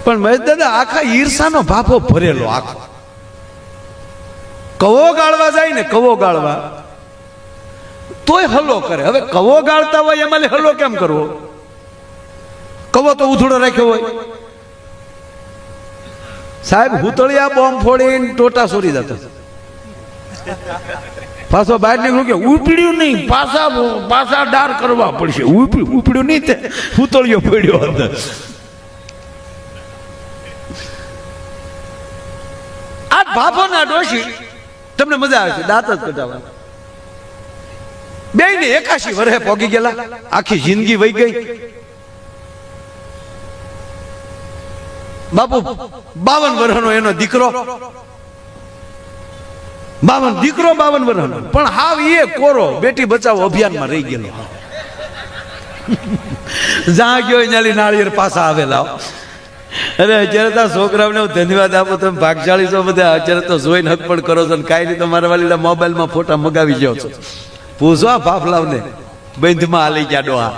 પણ મહેશ દાદા આખા ઈર્ષાનો ભાફો ભરેલો આખો. કવો ગાળવા જાય ને, કવો ગાળવા તોય હલ્લો કરે. હવે કવો ગાળતા હોય એમાં હલ્લો કેમ કરવો? કવો તો ઉથડો રાખ્યો હોય. સાહેબ હુતળિયા બોમ્બ ફોડીને ટોટા સોરી જતા, પાછો બહાર નીકળ્યું કે ઉપડ્યું નહીં, પાછા ડાર કરવા પડશે. ઉપડ્યું નહીં, તે હુતળિયો પડ્યો અંદર. આ ભાભો ના ડોશી તમને મજા આવે છે દાંત જ કઢાવવા. બે ને 81 વર્ષે પોગી ગયેલા, આખી જિંદગી વહી ગઈ. બાપુ 52 વર્ષનો એનો દીકરો, 52 વર્ષનો, પણ હાવ એ કોરો બેટી બચાવો અભિયાનમાં રહી ગયેલો. જ્યાં ગયો ત્યાંથી નાળિયેર પાછા આવેલા. અરે અત્યારે તો છોકરાઓને હું ધન્યવાદ આપું, તમે ભાગશાળી છો બધા. અત્યારે તો જોઈને હક પણ કરો છો ને કાંઈ નહીં. તમારા વાલીના મોબાઈલમાં ફોટા મગાવી જાઓ છો. પૂછો ભાફલાવને બંધમાં હાલી ગયા ડોહા.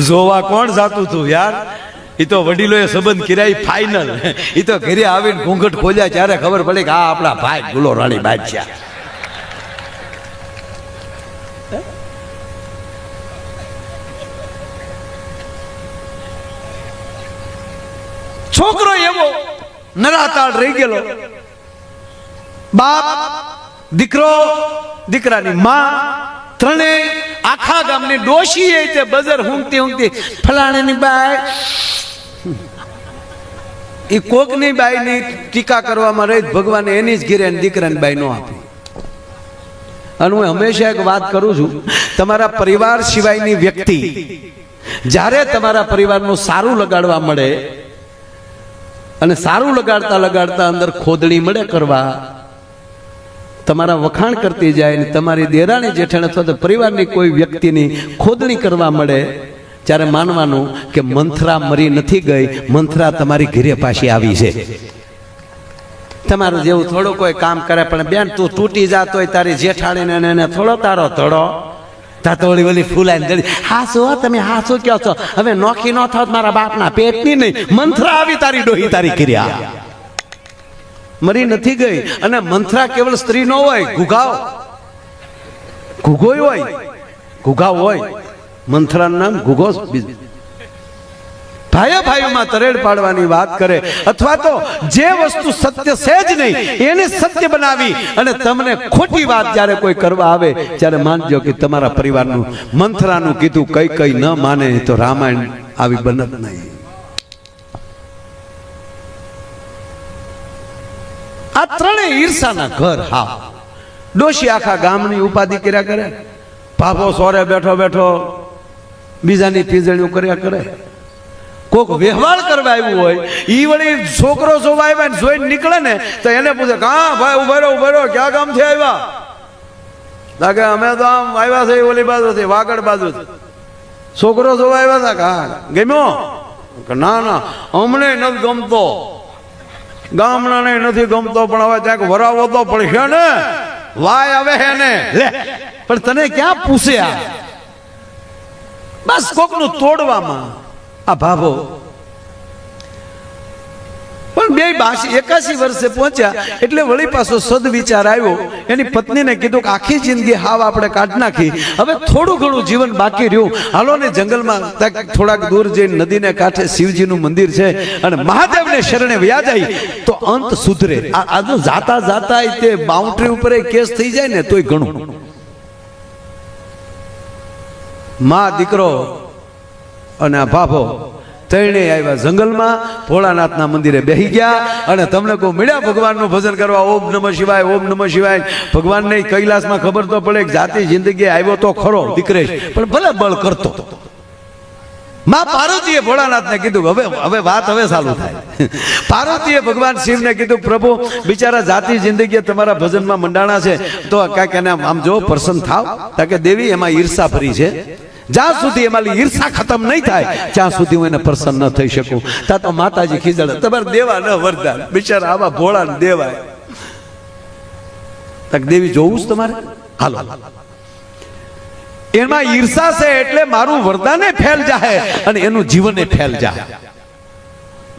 જોવા કોણ જાતું હતું યાર? એ તો વડીલોએ સંબંધ કર્યા ફાઈનલ. એ તો ઘરે આવીને ઘૂંઘટ ખોલ્યા ત્યારે ખબર પડી કે આ આપણા ભાઈ ગુલો રાણી બાદશાહ. છોકરો એવો નરાતાળ રહી ગયેલો. બાપ, દીકરો, દીકરાની માં, ત્રણેય આખા ગામની ડોશી એ તે બજાર ઊંઘતી ફલાણાની બાઈ. એ કોકની બાઈની ટીકા કરવામાં રહી, ભગવાને એની જ ઘીરે દીકરાની બાઈ નો આપી. અને હું હંમેશા એક વાત કરું છું, તમારા પરિવાર સિવાયની વ્યક્તિ જ્યારે તમારા પરિવારનું સારું લગાડવા મળે અને સારું લગાડતા લગાડતા અંદર ખોદણી મળે કરવા, તમારા વખાણ કરતી જાય ને તમારી દેરાણી જેઠાણી અથવા તો પરિવારની કોઈ વ્યક્તિની ખોદણી કરવા મળે, ત્યારે માનવાનું કે મંથરા મરી નથી ગઈ, મંથરા તમારી ઘરે પાછી આવી છે. તમારું જેવું થોડું કોઈ કામ કરે પણ બેન તું તૂટી જાતો હોય તારી જેઠાણીને એને થોડો તારો ધડો તાતોળી વળી ફૂલાઈને દળી. હાસો તમે હાસો કહો છો, હવે નોખી ન થાવ મારા બાપના પેટની નહીં, મંથરા આવી તારી ડોહી તારી કર્યા. મરી નથી ગઈ. અને મંથરા કેવળ સ્ત્રી નો હોય, ઘુઘોય હોય, ઘુઘાવ હોય. મંથરાનું નામ ઘુઘો. ભાઈઓમાં તરેડ પાડવાની વાત કરે, અથવા તો જે વસ્તુ સત્ય છે જ નહીં એને સત્ય બનાવી અને તમને ખોટી વાત જ્યારે કોઈ કરવા આવે ત્યારે માનજો કે તમારા પરિવારનું મંથરાનું કીધું કઈ ન માને તો રામાયણ આવી બનત નહીં. આ ત્રણેય ઈર્ષાના ઘર. હા, ડોશી આખા ગામની ઉપાધિ કર્યા કરે, ભાભો સોરે બેઠો બેઠો બીજાની પીજણીઓ કર્યા કરે. કોક વ્યવહાર કરવા આવ્યું હોય, ઈ વળી છોકરો જોવા આવ્યા ને જોઈને નીકળે ને તો એને પૂછે હા ભાઈ ઉભા રહો ક્યાં ગામથી આવ્યા? લાગે અમે તો આમ આવ્યા છે ઓલી બાજુથી, વાગડ બાજુ. છોકરો જોવા આવ્યા હતા? હા. ગમ્યો? ના અમને નથી ગમતો, ગામડાને નથી ગમતો, પણ હવે ક્યાંક વરાવો તો પડશે ને, વાય આવે હે ને. લે પણ તને ક્યાં પૂછ્યા? બસ કોકનું તોડવામાં આ ભાભો. પણ 81 વર્ષે પહોંચ્યા એટલે વળી પાછો સદવિચાર આવ્યો. એની પત્નીને કીધું કે આખી જિંદગી હાવ આપણે કાઢ નાખી, હવે થોડું ઘણું જીવન બાકી રહ્યું, હાલો ને જંગલમાં થોડાક દૂર જઈને નદીને કાંઠે શિવજીનું મંદિર છે અને મહાદેવને શરણે વ્યા જાય તો અંત સુધરે. આ જો જાતા તે બાઉન્ડ્રી ઉપર કેસ થઈ જાય ને તોય ઘણું. માં, દીકરો અને આ ભાભો ત્રણેય આવ્યા જંગલમાં, ભોળાનાથના મંદિરે બેસી ગયા અને તમને કોઈ મળ્યા ભગવાનનું ભજન કરવા, ઓમ નમઃ શિવાય, ઓમ નમઃ શિવાય. ભગવાનને કૈલાસમાં ખબર તો પડે કે જાતિ જિંદગી આવ્યો તો ખરો દીકરેશ, પણ ભલે બળ કરતો. માં પાર્વતીએ ભોળાનાથને કીધું હવે વાત ચાલુ થાય. પાર્વતીએ ભગવાન શિવને કીધું પ્રભુ બિચારા જાતિ જિંદગી તમારા ભજનમાં મંડાણા છે તો કાંઈક એને આમ જો પ્રસન્ન થાવ. કે દેવી એમાં ઈર્ષા ભરી છે, જ્યાં સુધી એમાં ઈર્ષા ખતમ નહીં થાય ત્યાં સુધી હું એને પ્રસન્ન ન થઈ શકું. ત્યાં તો માતાજી ખીજડે તમારે દેવા ન વરદાન, બિચારા આવા ભોળા ને દેવાય. દેવી જોવું જ તમારે, હાલો. એમાં ઈર્ષા છે એટલે મારું વરદાને ફેલ જાય અને એનું જીવને ફેલ જાય.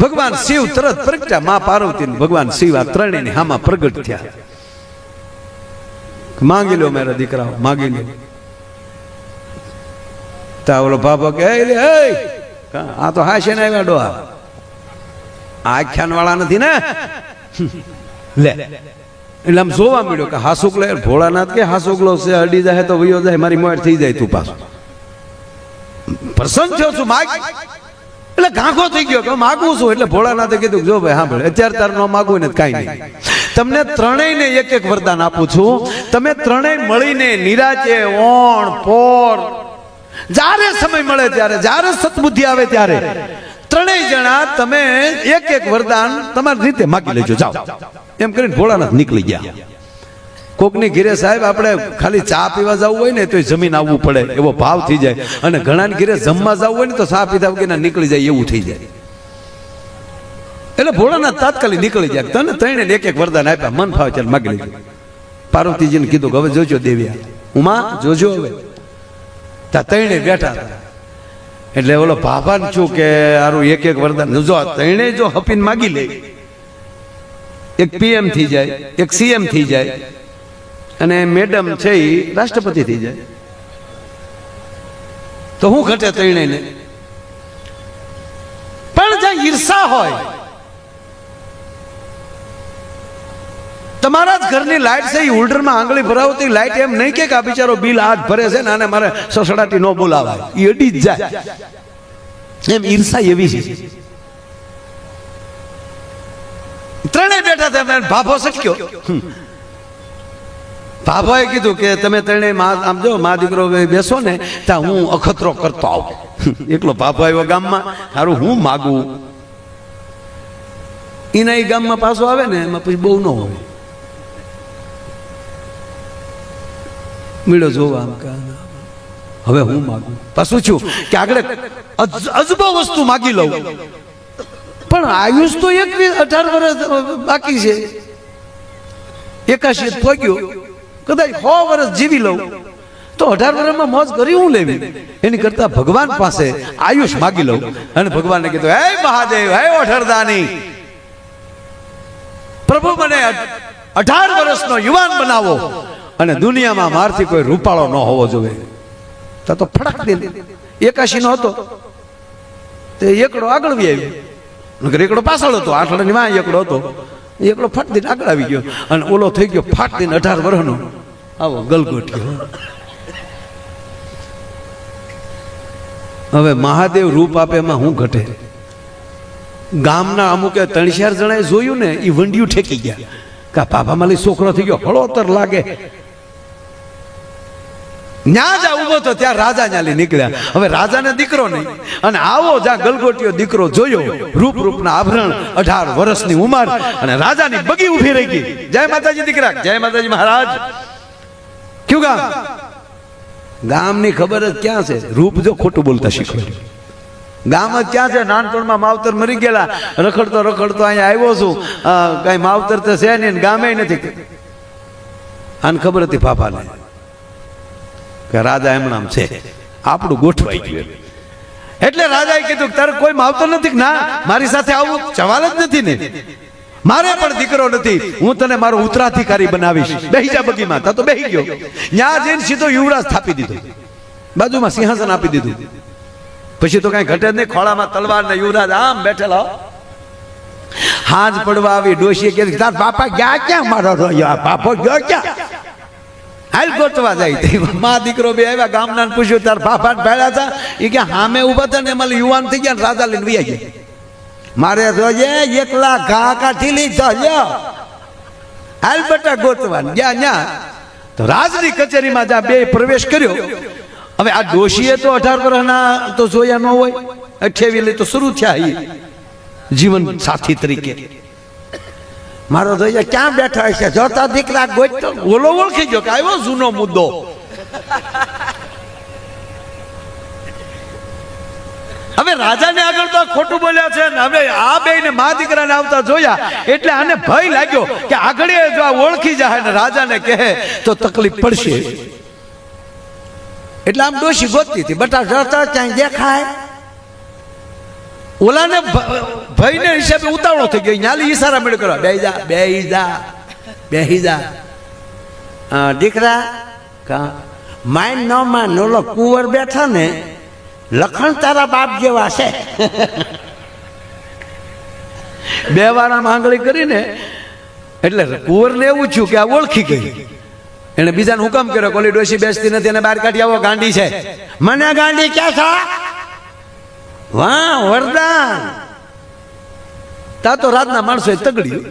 ભગવાન શિવ તરત પ્રગટ્યા, મા પાર્વતી ભગવાન શિવ આ ત્રણેયની હામાં પ્રગટ થયા. માંગી લો મારા દીકરાઓ, માંગી લો. તા ઓલો બાપો કે આ તો હાશે ને આવ્યા ડોહા, આખ્યાન વાળા નથી ને લે. એટલે આમ જોવા મળ્યો કે હાસુકલો ભોળાનાથ કે હાસુકલો છે, અડી જાય તો વયો જાય, મારી મોર થઈ જાય તું પાછો. પ્રસન્ન થયો છું, માગ. એટલે ગાંખો થઈ ગયો કે માગું છું. એટલે ભોળાનાથે કીધું જો ભાઈ સાંભળે, અત્યારે તાર નો માગવું ને કઈ નહીં, તમને ત્રણેયને એક એક વરદાન આપું છું. તમે ત્રણેય મળીને નિરાચે ઓણ પોર જ્યારે સમય મળે ત્યારે, જ્યારે સદબુદ્ધિ આવે ત્યારે ત્રણેય જણા તમે એક એક વરદાન તમારી રીતે માગી લેજો, જાઓ. એમ કરીને ભોળાનાથ નીકળી ગયા. કોકની ઘીરે સાહેબ આપણે ખાલી ચા પીવા જવું હોય ને તો જમીન આવવું પડે એવો ભાવ થઈ જાય, અને ઘણાને ઘીરે જમવા જવું હોય ને તો ચા પીધા વગર નીકળી જાય એવું થઈ જાય. એટલે ભોળાનાથ તાત્કાલિક નીકળી જાય. તને ત્રણે એક એક વરદાન આપ્યા, મન ફાવે ચાલ માગી લેજો. પાર્વતીજીને કીધું હવે જોજો દેવ્યા, ઉમા જોજો. હવે ત્યાં ત્રણે બેઠા હતા. એટલે ઓલો ભાભાને છું કે આરું એક એક વરદાન જો ત્રણે જો હપીને માગી લે, એક પીએમ થઈ જાય, એક સીએમ થઈ જાય, અને મેડમ છે એ રાષ્ટ્રપતિ થઈ જાય, તો હું ઘટે ત્રણેયને? પણ જ્યાં ઈર્ષા હોય, તમારા જ ઘરની લાઈટ છે એ હોલ્ડરમાં આંગળી ભરાવતી લાઈટ એમ નહીં કે આ બિચારો બિલ આજ ભરે છે ને આને મારે સસડાટી ન બોલાવાય, એ અડી જ જાય. એમ ઈર્ષા એવી છે. ત્રણેય બેઠા હતા, ભાભો સટક્યો. ભાભાએ કીધું કે તમે ત્રણેય આમ જો મા દીકરો બેસો ને ત્યાં હું અખતરો કરતો આવું. એકલો ભાભો આવ્યો ગામમાં, સારું હું માગું. એના એ ગામમાં પાછો આવે ને એમાં પછી બહુ ન હોય. મીડો જોવા હવે હું માગું. પાછું છું કે આગળ અજબો વસ્તુ માગી લઉં, પણ આયુષ તો 18 વર્ષ બાકી છે, 81 પહોંચ્યો, કદાચ 100 વર્ષ જીવી લઉં તો 18 વર્ષમાં મોજ કરી હું લેવી? એની કરતા ભગવાન પાસે આયુષ માગી લઉં. અને ભગવાનને કીધું, હે મહાદેવ, હે ઓઠરદાની, પ્રભુ મને 18 વર્ષનો યુવાન બનાવો, અને દુનિયામાં મારથી કોઈ રૂપાળો ન હોવો જોઈએ. તો ફડક દે 81 નો હતો તે એકડો આગળ વી આવ્યો, એકડો પાછળ હતો, આઠડાની માં એકડો હતો, એકડો ફટ દઈને આગળ આવી ગયો, અને ઓલો થઈ ગયો ફાટ દઈને 18 વર્ષનો આવો ગલગોટિયો. હવે મહાદેવ રૂપ આપે એમાં હું ઘટે? ગામના અમુકે 3-4 જણાએ જોયું ને એ વંડિયું ઠેકી ગયા કે બાબા માલી છોકરો થઈ ગયો, હળોતર લાગે. ન્યા જા ઉભો તો ત્યાં રાજા ન્યાલી નીકળ્યા. હવે રાજાને દીકરો નહીં, અને આવો જ્યાં ગલગોટિયો દીકરો જોયો, રૂપ રૂપના આભરણ, 18 વર્ષની ઉંમર, અને રાજાની બગી ઉભી રહી ગઈ. જય માતાજી દીકરા, જય માતાજી મહારાજ. ક્યું ગામ? ગામની ખબર જ ક્યાં છે? રૂપ જો ખોટું બોલતા શીખવાડ્યું. ગામ જ ક્યાં છે? નાનપણમાં માવતર મરી ગયેલા, રખડતો રખડતો અહીંયા આવ્યો છું, કઈ માવતર તો છે નહીં, ગામે નથી. આને ખબર હતી પાપાને કે રાજા એમણામ છે, આપણું ગોઠવાઈ ગયું. એટલે રાજાએ કીધું તારે કોઈ માવતર નથી? ના, મારી સાથે આવું સવાલ જ નથી ને, મારે પણ દીકરો નથી, હું તને મારો ઉત્તરાધિકારી બનાવીશ. બેહી જા બગીમાં. તા તો બેહી ગયો. ત્યાં જઈને સીધો યુવરાજ સ્થાપી દીધો, બાજુમાં સિંહાસન આપી દીધું. પછી તો કઈ ઘટે જ નહીં, ખોળામાં તલવાર ને યુવરાજ આમ બેઠેલા. હાજ પડવા આવી, ડોશીએ કીધું તાર બાપા ગયા ક્યાં? મારો બાપો ગયો ક્યાં? હાલ ગોતવા જાય. મા દીકરો બે આવ્યા, ગામના પૂછ્યું તાર બાપા ભેળા હતા? એ કે હામે ઉભા હતા ને એમાં યુવાન થઈ ગયા, રાજા લઈને વહી ગયા. મારે જોઈએ એકલા ઘા કાઢી લીધો, લ્યો હાલ બટા ગોતવા ગયા. ન્યા તો રાજની કચેરીમાં જ્યાં બે પ્રવેશ કર્યો. હવે આ ડોશીએ તો 18 વર્ષના તો જોયા ન હોય, 28 તો શરૂ થયા જીવન સાથી તરીકે. મારો જોઈએ ક્યાં બેઠા છે? જોતા દીકરા ગોતતો ઓલો ઓળખી ગયો કે આવ્યો જૂનો મુદ્દો. હવે રાજાને આગળ તો ખોટું બોલ્યા છે ને, હવે આ બે ને મા દીકરાને આવતા જોયા એટલે આને ભય લાગ્યો કે આગળ જો આ ઓળખી જાય ને રાજાને કહે તો તકલીફ પડશે. એટલે આમ ડોશી ગોતતી હતી, બટા જોતા ક્યાંય દેખાય? ઓલાને ભાઈને હિસાબે ઉતાવળો થઈ ગયો, ન્યાલી ઈશારા મેળ કરો, બેહી જા બેહી જા બેહી જા. દીકરા માઇન ન માન, ઓલો કુંવર બેઠા ને લખણ તારા બાપ જેવા છે. બે વાર આમ આંગળી કરીને એટલે કુંવરને એવું થયું કે આ ઓળખી ગઈ. એને બીજાને હુકમ કર્યો, કોલી ડોશી બેસતી નથી, એને બહાર કાઢી આવો, ગાંડી છે. મને ગાંડી ક્યાં છો? વાહ વરદાન. તા તો રાતના માણસો તગડ્યું,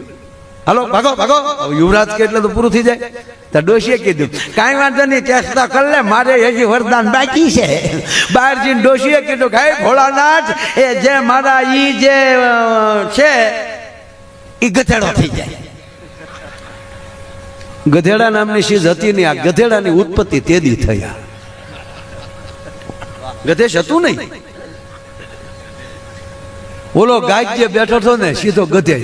હાલો ભાગો ભાગો. યુવરાજ કે એટલે તો પૂરું થઈ જાય. તો ડોશીએ કીધું કાંઈ વાંધો નહીં, ચેષ્ટા કર લે, મારે હજી વરદાન બાકી છે. બહાર જઈને ડોશીએ કીધું કે હે ભોળાનાથ, એ જે મારા ઈ જે છે એ ગધેડો થઈ જાય. ગધેડા નામની ચીજ હતી નહીં. આ ગધેડાની ઉત્પત્તિ તેદી થયા, ગધેશ હતું નહીં. ઓલો ગાય જે બેઠો હતો ને સીધો ગધે.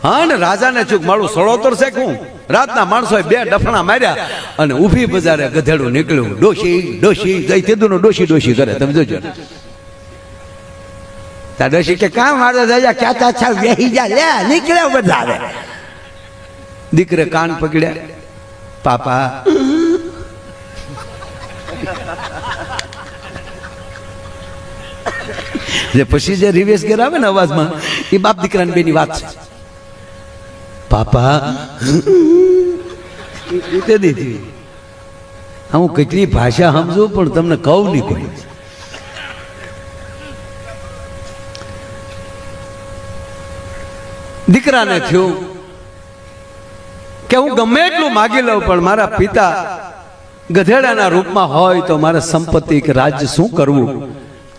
હા ને રાજાને ચૂક મારું સળોતર છે હું. રાતના માણસોએ બે ડફણા માર્યા અને ઊભી બજારે ગધેડું નીકળ્યું. ડોશી ડોશી ગઈ તેદુનો ડોશી ડોશી કરે, તમે જોજો. ડોશી કે કામ મારે રાજા ક્યાં છા બેહી જા, લે નીકળ્યા બધા. આવે દીકરે કાન પકડ્યા, પાપા જે પછી જે રિવેશ ગેર આવે ને અવાજમાં, એ બાપ દીકરાની બેની વાત છે. પાપા દીધી હું કેટલી ભાષા સમજુ પણ તમને કહું નહીં કોઈ. દીકરાને થયું કે હું ગમે એટલું માગી લઉં પણ મારા પિતા ગધેડાના રૂપમાં હોય તો મારે સંપત્તિ કે રાજ્ય શું કરવું.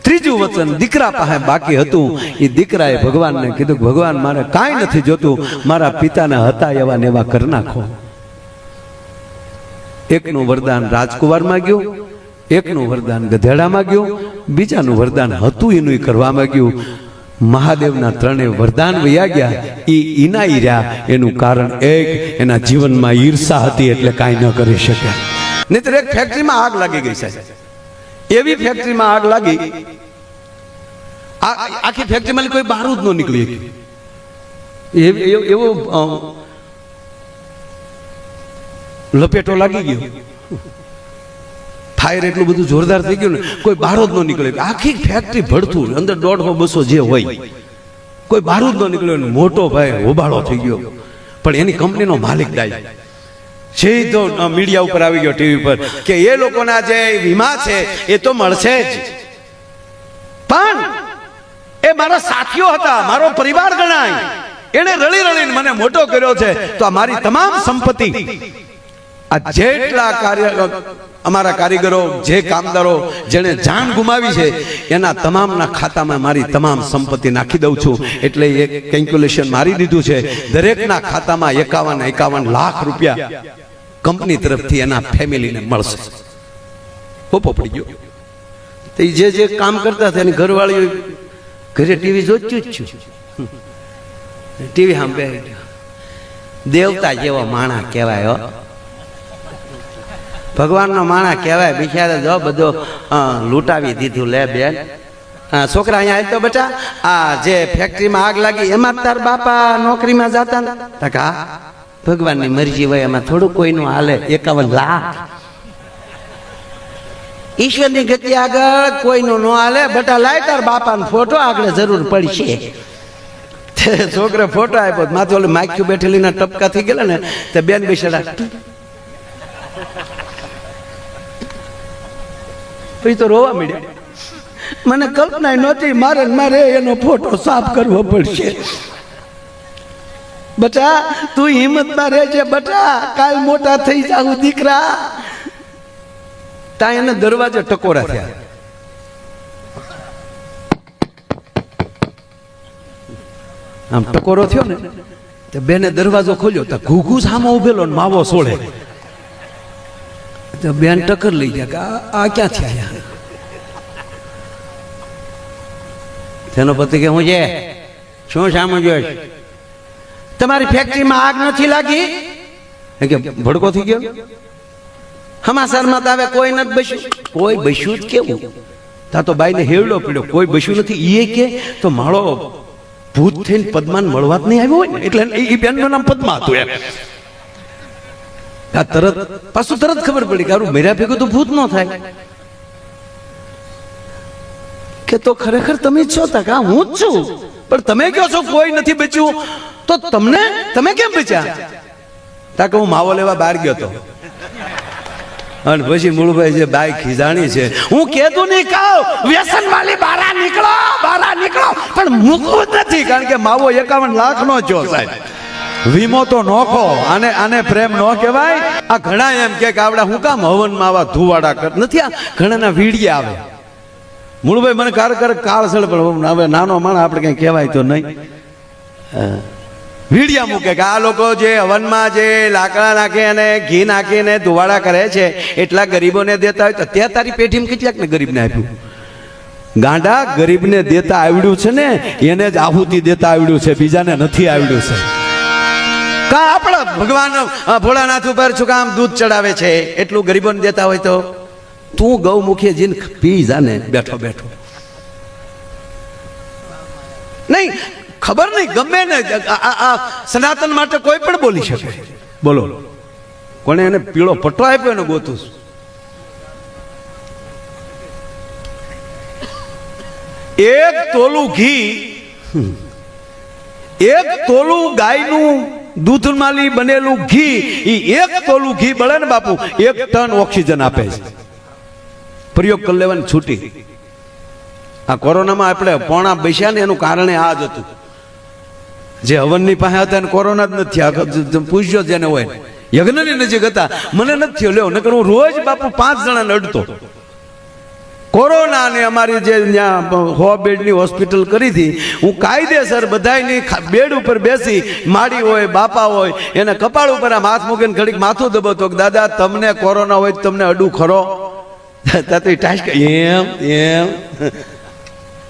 ત્રીજું વચન દીકરા પાસે બાકી હતું. એ દીકરાએ ભગવાનને કીધું, ભગવાન મારે કાંઈ નથી જોતું, મારા પિતાને હતા એવા ને એવા કરી નાખો. એકનું વરદાન રાજકુમાર માંગ્યું, એકનું વરદાન ગધેડા માંગ્યું, બીજાનું વરદાન હતું એનું કરવા માંગ્યું. મહાદેવના ત્રણેય વરદાન વયા ગયા. ઈના ઈર્યા. એનું કારણ એક, એના જીવનમાં ઈર્ષા હતી એટલે કાંઈ ન કરી શક્યા. નહીતર એક ફેક્ટરીમાં આગ લાગી ગઈ સાહેબ. એવી ફેક્ટરીમાં આગ લાગી, આખી ફેક્ટરીમાં કોઈ બારૂદ ન નીકળી. એવો લપેટો લાગી ગયો. ફાયર એટલું બધું જોરદાર થઈ ગયું ને, કોઈ બારૂદ ન નીકળે. આખી ફેક્ટરી ભડતું, અંદર 150-200 જે હોય, કોઈ બારૂદ ન નીકળ્યો. મોટો ભાઈ હોબાળો થઈ ગયો. પણ એની કંપનીનો માલિક દાય સીધો મીડિયા ઉપર આવી ગયો, ટીવી પર, કે એ લોકોના જે વીમા છે એ તો મળશે જ, પણ એ મારા સાથીઓ હતા, મારો પરિવાર ગણાય, એને રળી રળીને મને મોટો કર્યો છે, તો આ મારી તમામ સંપત્તિ, આ જેટલા અમારા કારીગરો, જે કામદારો જેને જાન ગુમાવી છે, એના તમામના ખાતામાં મારી તમામ સંપત્તિ નાખી દઉં છું. એટલે એક કેલ્ક્યુલેશન મારી દીધું છે, દરેકના ખાતામાં 51 લાખ રૂપિયા કંપની તરફથી એના ફેમિલીને મળશે. પોપો પડી ગયો. તો જે જે કામ કરતા હતા એની ઘરવાળી ઘરે ટીવી જોતું જ છું. ટીવી સામે બેસી ગયો. દેવતા જેવો માણા કહેવાય, ભગવાનનો માણા કહેવાય. બિચારે જો બધો લૂંટાવી દીધું. લે બેન, છોકરા અહીંયા આવી તો બેટા, આ જે ફેક્ટરીમાં આગ લાગી એમાં તાર બાપા નોકરીમાં જતા ને? હા, ભગવાનની મરજી હોય, એમાં થોડું કોઈનું હાલે. 51 લાખ ઈશ્વરની ગતિ આગળ કોઈનું ન હાલે. બેટા લાય તાર બાપાનો ફોટો, આગળ જરૂર પડશે. છોકરે ફોટો આપ્યો, માથે ઓલી માખ્યું બેઠેલી ના ટપકા થઈ ગયેલા ને, તે બેન બેસેલા. પછી તો રોવા મળ્યા. મને કલ્પના નહોતી, મારે એનો ફોટો સાફ કરવો પડશે. બટા તું હિંમતમાં રહેજે બટા, કાલ મોટા થઈ જાવ દીકરા. ત્યાં એને દરવાજે ટકોરા થયા. આમ ટકોરો થયો ને, તો બેને દરવાજો ખોલ્યો, તો ઘૂઘુ સામો ઉભેલો ને માવો સોળે. તો બેન ટક્કર લઈ ગયા કે આ ક્યાંથી આવ્યા? તેનો પતિ કે હું છે, શું સામું જોઈશ? તમારી ફેક્ટરીમાં આગ નથી લાગી? કે ભડકો થઈ ગયો. સમાચારમાં તો હવે કોઈ નથી બસ્યું. કોઈ બસ્યું જ કેવું? તા તો બાઈને હેવડો પીડ્યો, કોઈ બસ્યું નથી. એ કે તો માળો ભૂત થઈને પદ્માને મળવા જ નહીં આવ્યો હોય ને, એટલે એ બેનનું નામ પદ્મા હતું એમ. આ તરત પાછું તરત ખબર પડી કે આરું મેરા ભેગું તો ભૂત ન થાય. કે તો ખરેખર તમે છો તા કે હું જ છું, પણ તમે કહો છો કોઈ નથી બચ્યું, તો તમે કેમ બચ્યા? તા કે હું માવો લેવા બહાર ગયો હતો. અને પછી મૂળભાઈ જે બાઈ ખીજાણી છે, હું કહેતું નહીં કહું વ્યસન વાળી બહાર નીકળો, પણ મૂકવું જ નથી, કારણ કે માવો 51 લાખ નો છો સાહેબ. વીમો તો નોખો, આને પ્રેમ ન કહેવાય. આ ઘણા એમ કે આવડા હું કામ હવનમાં આવા ધુવાડા કર નથી, આ ઘણાના વીડિયા આવે. મૂળભાઈ મને કાળસળ, પણ હવે નાનો માણસ આપણે કઈ કહેવાય તો નહીં. વીડિયા મૂકે કે આ લોકો જે હવનમાં જે લાકડા નાખે અને ઘી નાખીને ધુવાડા કરે છે એટલા ગરીબોને દેતા હોય, તો ત્યાં તારી પેઢીમાં કેટલાકને ગરીબને આપ્યું? ગાંડા, ગરીબને દેતા આવડ્યું છે ને એને જ આહુતિ દેતા આવડ્યું છે, બીજાને નથી આવડ્યું છે. કા આપણા ભગવાન ભોળાનાથ ઉપર શું કામ દૂધ ચડાવે છે, એટલું ગરીબોને દેતા હોય તો તું ગૌમુખી જીન પી જાને બેઠો નહીં. ખબર નહીં, ગમે ને આ સનાતન માટે કોઈ પણ બોલી શકે. બોલો, કોને એને પીળો પટ્ટો આપ્યો એને ગોતું? એક તોલું ઘી, એક તોલું ગાયનું દૂધમાંથી બનેલું ઘી, એક તોલું ઘી બળે ને બાપુ 1 ટન ઓક્સિજન આપે છે. પ્રયોગ કરી લેવાની છૂટી. આ કોરોનામાં આપણે પોણા બેસ્યા ને એનું કારણ આ જ હતું. જે હવનની પાસે હતા એને કોરોના જ નથી. પૂછજો જેને હોય, યજ્ઞની નજીક હતા, મને નથી થયો. લ્યો, નકર હું રોજ બાપુ 5 જણાને અડતો. કોરોના ને અમારી જે ત્યાં 100 બેડની હોસ્પિટલ કરી હતી, હું કાયદેસર બધાની બેડ ઉપર બેસી, માડી હોય બાપા હોય એને કપાળ ઉપર આમ હાથ મૂકીને ઘડીક માથું દબાવતો કે દાદા તમને કોરોના હોય તમને અડું ખરો? એમ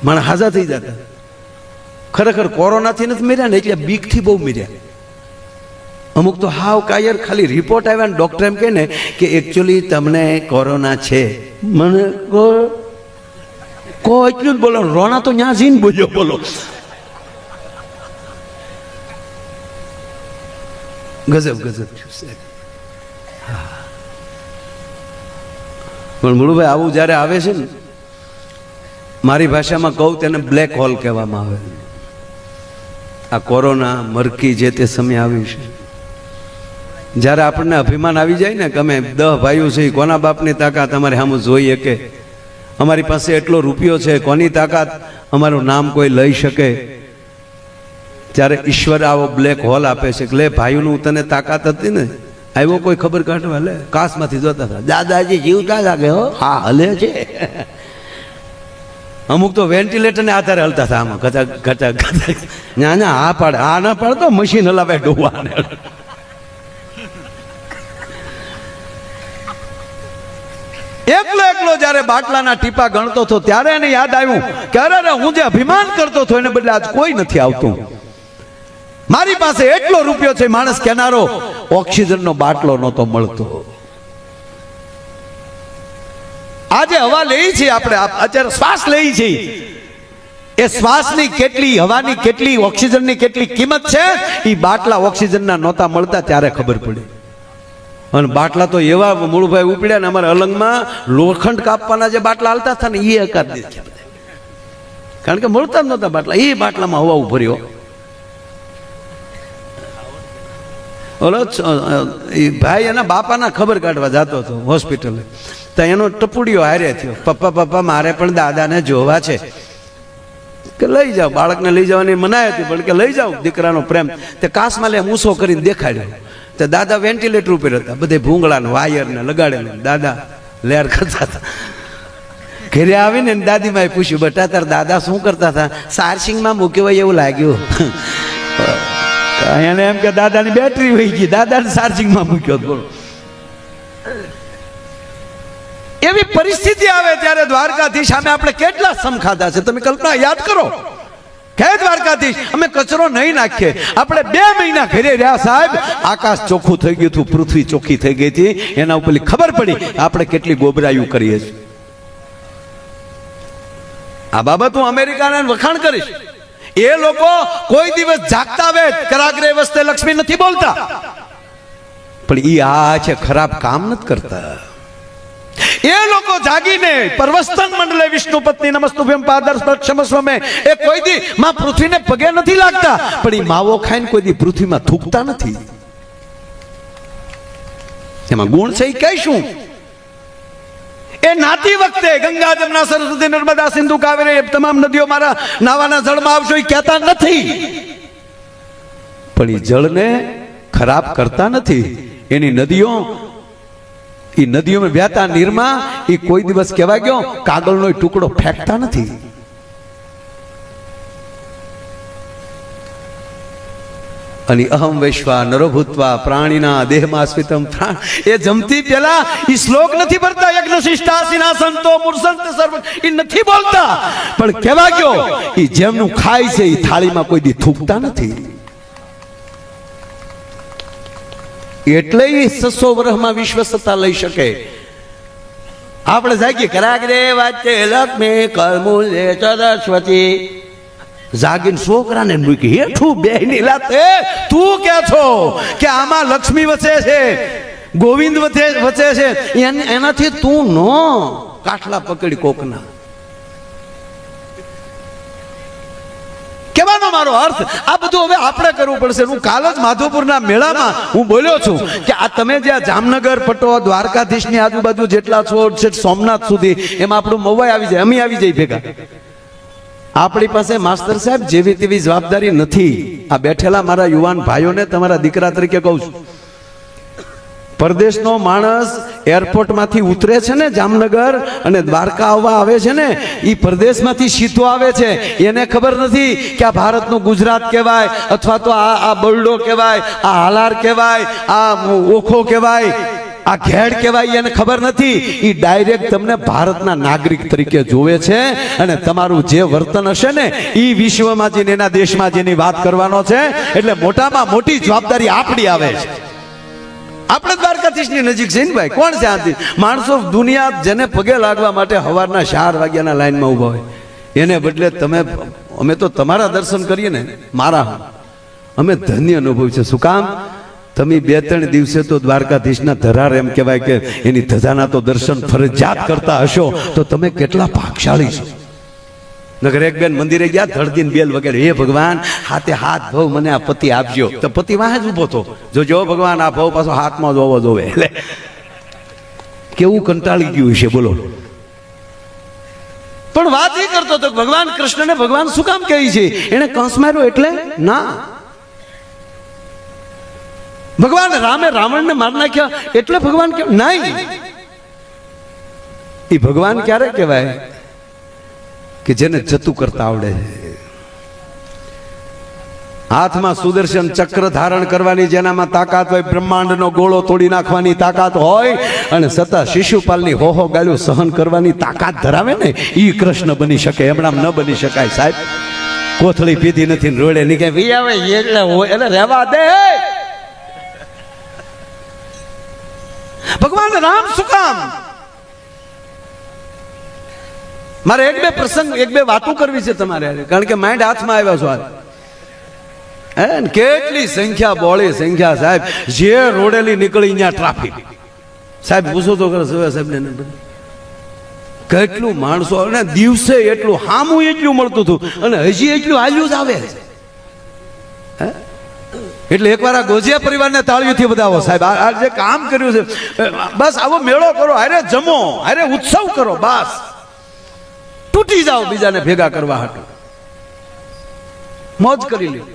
મને હાજા થઈ જતા. ખરેખર કોરોનાથી નથી મર્યા ને, એટલે બીકથી બહુ મર્યા. અમુક તો હાવ કાયર, ખાલી રિપોર્ટ આવ્યા ને ડોક્ટર એમ કહે ને કે એકચ્યુઅલી તમને કોરોના છે. મને એટલું જ બોલો, રોના તો ન્યા જઈને બોલ્યો. બોલો, ગજબ. પણ મુળુભાઈ આવું જયારે આવે છે ને, મારી ભાષામાં કહું તેને બ્લેક હોલ કહેવામાં આવે. આ કોરોના મરકી જે તે સમય આવી છે, જ્યારે આપણને અભિમાન આવી જાય ને કે અમે 10 ભાઈઓ છે, કોના બાપની તાકાત અમારે સામે જોઈએ કે અમારી પાસે એટલો રૂપિયો છે, કોની તાકાત અમારું નામ કોઈ લઈ શકે, ત્યારે ઈશ્વર આવો બ્લેક હોલ આપે છે કે લે ભાઈઓનું તને તાકાત હતી ને, આવ્યો કોઈ ખબર કાઢવા, લે કાશમાંથી જોતા હતા દાદાજી જીવતા લાગે હો, હા હલે છે. અમુક તો વેન્ટિલેટરને આધારે હલતા હતા, આમાં ઘટા ના આ પાડે, આ ના પાડે તો મશીન હલાવે ડોવાને. એકલો જયારે બાટલાના ટીપા ગણતો હતો ત્યારે એને યાદ આવ્યું કે અરે હું જે અભિમાન કરતો હતો એને બદલે આજ કોઈ નથી આવતું. મારી પાસે એટલો રૂપિયો છે, માણસ કેનારો ઓક્સિજનનો બાટલો નહોતો મળતો. આજે હવા લઈ છે આપણે, અત્યારે શ્વાસ લઈ છે, એ શ્વાસની કેટલી, હવાની કેટલી, ઓક્સિજનની કેટલી કિંમત છે એ બાટલા ઓક્સિજનના નહોતા મળતા ત્યારે ખબર પડી. અને બાટલા તો એવા મૂળભાઈ ઉપડ્યા ને, અમારા અલંગમાં લોખંડ કાપવાના જે બાટલા હાલતા હતા ને એ અકાર દેખ્યા, કારણ કે મળતા જ નહોતા બાટલા. એ બાટલામાં હવા ઉભર્યો. ઓલો ભાઈ એના બાપાના ખબર કાઢવા જતો હતો હોસ્પિટલે, તો એનો ટપુડીઓ હારે થયો, પપ્પા મારે પણ દાદાને જોવા છે. કે લઈ જાઓ, બાળકને લઈ જવાની મનાઈ હતી, પણ કે લઈ જાઓ, દીકરાનો પ્રેમ. તે કાસમાં લે ઊંસો કરીને દેખાડ્યો. તો દાદા વેન્ટિલેટર ઉપર હતા, બધે ભૂંગળા વાયર ને લગાડેલું, દાદા લેર કરતા હતા. ઘરે આવીને દાદીમાએ પૂછ્યું, બેટા તાર દાદા શું કરતા હતા? ચાર્જિંગમાં મૂક્યો હોય એવું લાગ્યું. એને એમ કે દાદાની બેટરી વહી ગઈ, દાદાને ચાર્જિંગમાં મૂક્યો. બોલો, એવી પરિસ્થિતિ આવે ત્યારે દ્વારકાધીશ સામે આપણે કેટલા સમ ખાધા છે, તમે કલ્પના યાદ કરો. કે દ્વારકાધીશ અમે કચરો નહીં નાખીએ, આપણે 2 મહિના ઘરે રહ્યા સાહેબ, આકાશ ચોખ્ખું થઈ ગયું હતું, પૃથ્વી ચોખ્ખી થઈ ગઈ હતી, એના ઉપર ખબર પડી આપણે કેટલી ગોબરાયું કરીએ છીએ. આ બાબત હું અમેરિકાના વખાણ કરીશ. એ લોકો કોઈ દિવસ જાગતા વેત કરાગ્રે વસ્તે લક્ષ્મી નથી બોલતા, પણ ઈ આ છે ખરાબ કામ નથી કરતા. એ લોકો જાગીને પરવસ્તન મંડલે વિષ્ણુ પત્ની નમસ્તુભ્યમ પાદર્શ ક્ષમસ્વ મે એ કોઈ દી માં પૃથ્વીને પગે નથી લાગતા, પણ ઈ માવો ખાઈને કોઈ દી પૃથ્વીમાં થૂકતા નથી. એમાં ગુણ છે ઈ કહીશું. એ નાતી વખતે ગંગા જમના સરસ્વતી નર્મદા સિંધુ કાવેરી એ તમામ નદીઓ મારા નાવાના જળમાં આવશો એ કહેતા નથી, પણ એ જળને ખરાબ કરતા નથી. એની નદીઓ એ નદીઓમાં વહેતા નીરમાં એ કોઈ દિવસ કહેવાય ગયો કાગળનો ટુકડો ફેંકતા નથી. અને અહમ વૈશ્વા નરો ભૂત્વા પ્રાણીના દેહમાં સ્મિતમ પ્રાણ એ જમતી પેલા એ શ્લોક નથી ભરતા. યજ્ઞ શિષ્ટા સિનાસંતો મુરસંત સર્વ એ નથી બોલતા, પણ કહેવા ગયો એ જેમનું ખાય છે એ થાળીમાં કોઈ દી થૂકતા નથી. એટલે 600 વર્ષમાં વિશ્વ સત્તા લઈ શકે. આપણે જાગીએ કરાગ્રે વાચે લક્ષ્મી કરમૂલે સરસ્વતી જાગીને છોકરાને મૂકી હેઠું બેહની લાતે તું કે છો કે આમાં લક્ષ્મી વચે છે, ગોવિંદ વચે છે, એનાથી તું નો કાઠલા પકડી કોકના. કહેવાનો મારો અર્થ આ બધું હવે આપણે કરવું પડશે. હું કાલ જ માધવપુરના મેળામાં હું બોલ્યો છું કે આ તમે જ્યાં જામનગર પટો દ્વારકાધીશની આજુબાજુ જેટલા છો સોમનાથ સુધી એમાં આપણું મવાઈ આવી જાય, અમે આવી જઈએ ભેગા. આપણી પાસે માસ્તર સાહેબ જેવી તેવી જવાબદારી નથી. આ બેઠેલા મારા યુવાન ભાઈઓને તમારા દીકરા તરીકે કહું છું, પરદેશનો માણસ એરપોર્ટમાંથી ઉતરે છે ને જામનગર અને દ્વારકા આવવા આવે છે ને, એ પરદેશમાંથી સીધો આવે છે. એને ખબર નથી કે આ ભારતનું ગુજરાત કહેવાય અથવા તો આ બરડો કહેવાય, આ હાલાર કહેવાય, આ ઓખો કહેવાય, આ ઘેડ કહેવાય. એને ખબર નથી. એ ડાયરેક્ટ તમને ભારતના નાગરિક તરીકે જોવે છે અને તમારું જે વર્તન હશે ને એ વિશ્વમાં જઈને એના દેશમાં જેની વાત કરવાનો છે. એટલે મોટામાં મોટી જવાબદારી આપણી આવે છે. આપણે દ્વારકાધીશની નજીક છે ને ભાઈ, કોણ છે આથી માણસો દુનિયા જેને પગે લાગવા માટે સવારના 4 વાગ્યાના લાઈનમાં ઊભા હોય, એને બદલે તમે અમે તો તમારા દર્શન કરીએ ને મારા અમે ધન્ય અનુભવ છે. શું કામ? તમે 2-3 દિવસે તો દ્વારકાધીશના ધરાર એમ કહેવાય કે એની ધજાના તો દર્શન ફરજિયાત કરતા હશો, તો તમે કેટલા ભાગશાળી છો. નગર એક બેન મંદિરે ગયા, ધડદીને બેલ વગેરે, હે ભગવાન હાથે હાથ ભવ મને આ પતિ આપજો. તો પતિ વાહે જ ઉભો હતો, જો ભગવાન આ ભવ પાછો હાથમાં જોવો જોવે. એટલે કેવું કંટાળી ગયું છે બોલો. પણ વાત એ કરતો હતો ભગવાન કૃષ્ણને ભગવાન શું કામ કહે છે? એને કંસ માર્યો એટલે ના. ભગવાન રામે રાવણને માર નાખ્યા એટલે ભગવાન કે નહીં. એ ભગવાન ક્યારે કહેવાય કે જેને જતું કરતા આવડે છે. હાથમાં સુદર્શન ચક્ર ધારણ કરવાની જેનામાં તાકાત હોય, બ્રહ્માંડનો ગોળો તોડી નાખવાની તાકાત હોય અને છતાં શિશુપાલની હોહો ગાળ્યો સહન કરવાની તાકાત ધરાવે ને, ઈ કૃષ્ણ બની શકે. એમણામ ન બની શકાય સાહેબ. કોથળી પીધી નથી રોડે નીકળે આવે એટલે હોય એટલે રહેવા દે. ભગવાન રામ શું કામ? મારે 1-2 પ્રસંગ 1-2 વાતો કરવી છે તમારે, કારણ કે માઇન્ડ હાથમાં આવ્યા છો. કેટલી સંખ્યા, બોળી સંખ્યા સાહેબ. જે રોડેલી નીકળી ત્યાં ટ્રાફિક સાહેબ. પૂછો તો કરો સાહેબ ને કેટલું માણસો, અને દિવસે એટલું હામું એટલું મળતું હતું અને હજી એટલું હાલ્યું જ આવે. એટલે એકવાર આ ગોજિયા પરિવારને તાળીઓથી વધાવો સાહેબ. આ જે કામ કર્યું છે, બસ આવો મેળો કરો, હારે જમો, હારે ઉત્સવ કરો, બસ તૂટી જાઓ બીજાને ભેગા કરવા હાટુ, મોજ કરી લ્યો.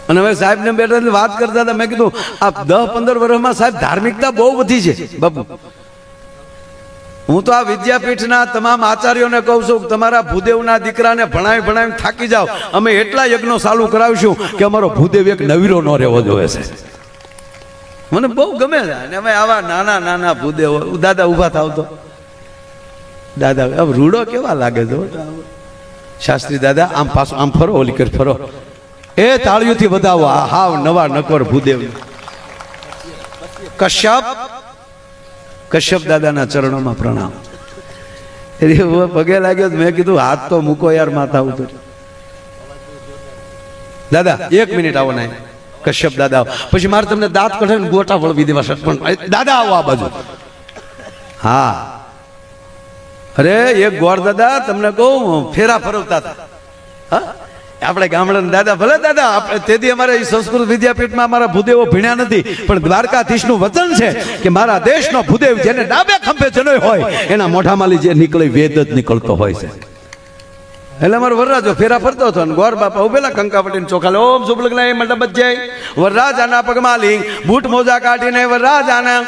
અને હવે સાહેબ ને બેઠા વાત કરતા હતા, મેં કીધું આ 10-15 વર્ષમાં સાહેબ ધાર્મિકતા બહુ વધી છે બાપુ. હું તો આ વિદ્યાપીઠના તમામ આચાર્યોને કહું છું, તમારા ભૂદેવના દીકરાને ભણાવી થાકી જાઓ, અમે એટલા યજ્ઞો ચાલુ કરાવીશું કે અમારો ભૂદેવ એક નવીરો ન રહેવો જોઈએ છે. મને બહુ ગમે છે. અને અમે આવા નાના ભૂદેવ, દાદા ઊભા થાવ તો દાદા હવે રૂડો કેવા લાગે છે શાસ્ત્રી દાદા, આમ પાછું આમ ફરો, ઓલી કર ફરો, એ તાળીઓથી વધાવો. આ હાવ નવા નકર ભૂદેવ કશ્યપ દાદાના ચરણોમાં પ્રણામ. એટલે હું પગે લાગ્યો તો મેં કીધું હાથ તો મૂકો યાર માથા ઉપર. દાદા 1 મિનિટ આવો ને કશ્યપ દાદા આવો. પછી મારે તમને દાંત કઢાવીને ગોટા વળવી દેવા છે. પણ દાદા આવો આ બાજુ. હા અરે એક ગોર દાદા તમને કહું ફેરા ફરવતા હતા. હા આપણે ગામડાના દાદા ભલે દાદા આપણે તેથી અમારે સંસ્કૃત વિદ્યાપીઠમાં અમારા ભૂદેવો ભણ્યા નથી, પણ દ્વારકાધીશનું વચન છે કે મારા દેશનો ભૂદેવ જેને ડાબે ખંભે જનોય હોય એના મોઢામાંથી જે નીકળે વેદ જ નીકળતો હોય છે. એટલે અમારો વરરાજો ફેરા ફરતો હતો ને ગોર બાપા ઉભેલા કંકાવટીને ચોખા લે ઓમ શુભ લગ્ન મંડપ જય વરરાજાના પગમાં લિંગ બૂટ મોજા કાઢીને વરરાજાના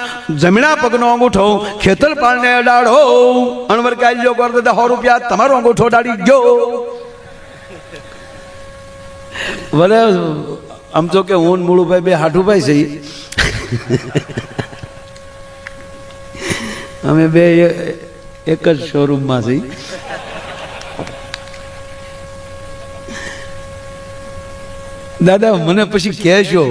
જમણા પગનો અંગૂઠો ખેતરપાળને અડાડો અણવર કાલ્યો ગોર દાદા 100 રૂપિયા તમારો અંગૂઠો અડાડી ગયો. ભલે આમ તો કે હું મૂળુભાઈ બે હાઠુભાઈ છે, અમે બે એક જ શોરૂમમાં છીએ. દાદા મને પછી કહેજો,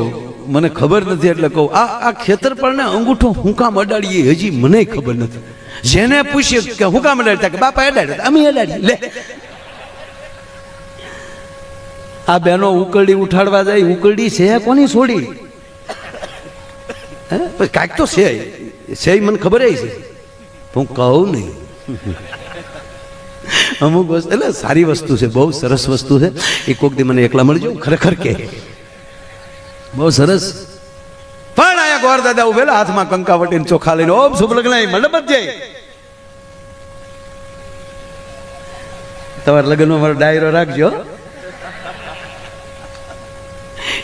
મને ખબર નથી એટલે કહું આ ખેતરપાળને અંગૂઠો હું કામ અડાડીએ હજી મને ખબર નથી. જેને પૂછીએ કે હું કામ અડાડતા કે બાપા અડાડ્યો અમે અડાડીએ. લે આ બેનો ઉકરડી ઉઠાડવા જાય, ઉકરડી છે કોની છોડી? કાંઈક તો છે મને ખબર છે, હું કહું નહીં. અમુક વસ્તુ એટલે સારી વસ્તુ છે, બહુ સરસ વસ્તુ છે. એ કોક દી મને એકલા મળજો ખરેખર કે બહુ સરસ. પણ આયા ગોર દાદા ઉભેલા હાથમાં કંકાવટીને ચોખા લઈને ઓમ શુભ લગ્ન મંડપ જ જાય. તમારા લગ્નમાં મારો ડાયરો રાખજો.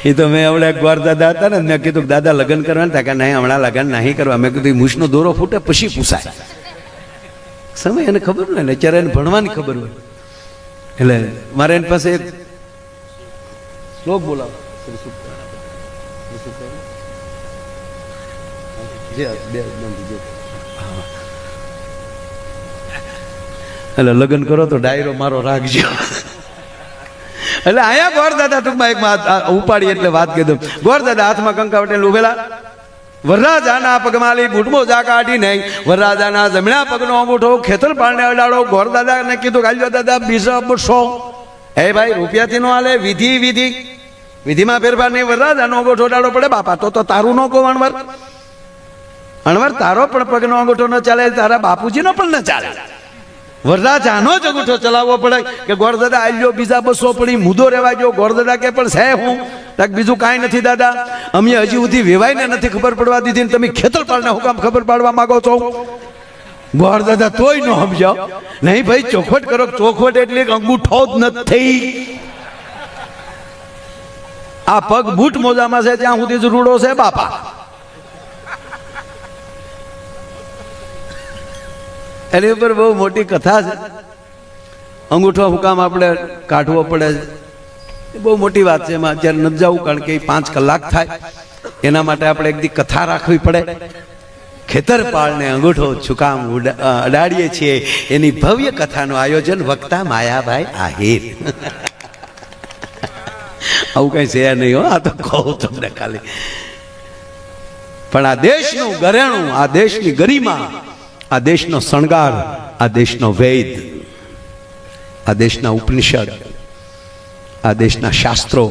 એ તો મેં હમણાં ગોર દાદા હતા ને મેં કીધું દાદા લગ્ન કરવાના હતા કે નહીં હમણાં લગ્ન નહીં કરવા. મેં કીધું મૂછનો દોરો ફૂટે પછી પૂછાય. સમય એને ખબર ને અત્યારે એને ભણવાની ખબર હોય એટલે મારે એની પાસે એક શ્લોક બોલાવો. એટલે લગ્ન કરો તો ડાયરો મારો રાખજો. એટલે અહીંયા ગોર દાદા ટૂંકમાં એક ઉપાડી એટલે વાત કીધું. ગોર દાદા હાથમાં કંકાવટીને ઉભેલા વરરાજાના પગમાલી બૂટ મોજા કાઢી નહીં વરરાજાના જમણા પગનો અંગૂઠો ખેતરપાળને અડાડો. ગોર દાદાને કીધું કાલ્યો દાદા બીજા બસો હે ભાઈ રૂપિયાથી નો હાલે, વિધિમાં ફેરફાર નહીં. વરરાજાનો અંગૂઠો અડાડો પડે બાપા તો તારું નો કહો અણવર તારો પણ પગનો અંગૂઠો ન ચાલે, તારા બાપુજીનો પણ ન ચાલે. વરરાજાનો જ અંગૂઠો ચલાવવો પડે કે ગોરદાદા આલ્યો બીજા 200 પડી મુદો રહેવા ગયો. ગોરદાદા કે પણ છે હું બીજું કાંઈ નથી દાદા, અમે હજી સુધી વેવાઈને નથી ખબર પડવા દીધી ને તમે ખેતરપાળને હું કામ ખબર પાડવા માંગો છો? ગોરદાદા તોય ન સમજાવ. નહીં ભાઈ ચોખવટ કરો, ચોખવટ એટલે અંગૂઠો જ નથી. આ પગ બૂટ મોજામાં છે ત્યાં સુધી જ રૂડો છે બાપા. એની ઉપર બહુ મોટી કથા છે. અંગૂઠો હુકામ આપણે કાઢવો પડે એ બહુ મોટી વાત છે. એમાં અત્યારે નથી જવું કારણ કે 5 કલાક થાય. એના માટે આપણે એક દી કથા રાખવી પડે. ખેતરપાળને અંગૂઠો છુકામ અડાડીએ છીએ એની ભવ્ય કથાનું આયોજન વક્તા માયાભાઈ આહિર. આવું કઈ છે નહીં હો, આ તો કહું તમને ખાલી. પણ આ દેશનું ઘરેણું, આ દેશની ગરિમા, આ દેશનો શણગાર, આ દેશનો વેદ, આ દેશના ઉપનિષદ, આ દેશના શાસ્ત્રો,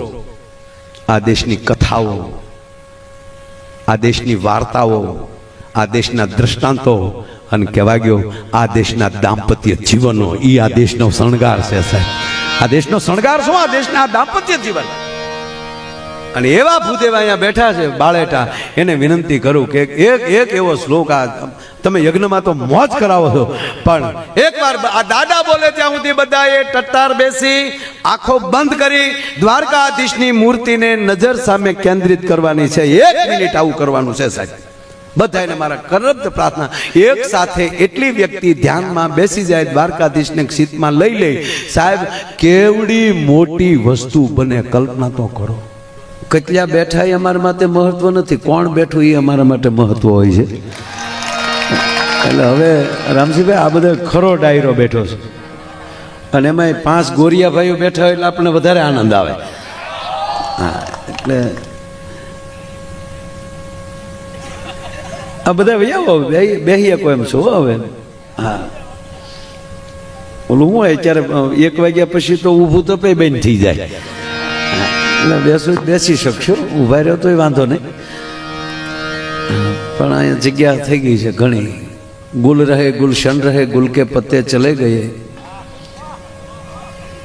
આ દેશની કથાઓ, આ દેશની વાર્તાઓ, આ દેશના દ્રષ્ટાંતો અને કહેવા ગયો આ દેશના દાંપત્ય જીવનો, એ આ દેશનો શણગાર છે સાહેબ. આ દેશનો શણગાર શું? આ દેશના દાંપત્ય જીવન. અને એવા ભૂદેવ અહીંયા બેઠા છે બાળેટા, એને વિનંતી કરું કે એક એવો શ્લોક આ તમે યજ્ઞમાં તો મોજ કરાવો છો, પણ એકવાર આ દાદા બોલે ત્યાં સુધી બધાએ ટટ્ટાર બેસી આંખો બંધ કરી દ્વારકાધીશની મૂર્તિને નજર સામે કેન્દ્રિત કરવાની છે. 1 મિનિટ આવું કરવાનું છે સાહેબ. બધાને મારા કરત પ્રાર્થના, એક સાથે એટલી વ્યક્તિ ધ્યાનમાં બેસી જાય, દ્વારકાધીશને સીતમાં લઈ લે સાહેબ, કેવડી મોટી વસ્તુ બને કલ્પના તો કરો. કેટલા બેઠા એ અમારા માટે મહત્વ નથી, કોણ બેઠું એ અમારા માટે મહત્વ હોય છે. એટલે હવે રામજીભાઈ આ બધો ખરો ડાયરો બેઠો છે અને એમાં 5 ગોરિયા ભાઈઓ બેઠા હોય એટલે આપણને વધારે આનંદ આવે. હા એટલે આ બધા ભાઈ બેહી શકો એમ છો હવે. હા ઓલું હું અત્યારે 1 વાગ્યા પછી તો ઊભું તો બંધ થઈ જાય, એટલે બેસી શકશો, ઊભા રહ્યો તોય વાંધો નહીં, પણ અહીંયા જગ્યા થઈ ગઈ છે ઘણી. ગુલ રહે ગુલશન રહે ગુલ કે પત્તે ચલે ગયે,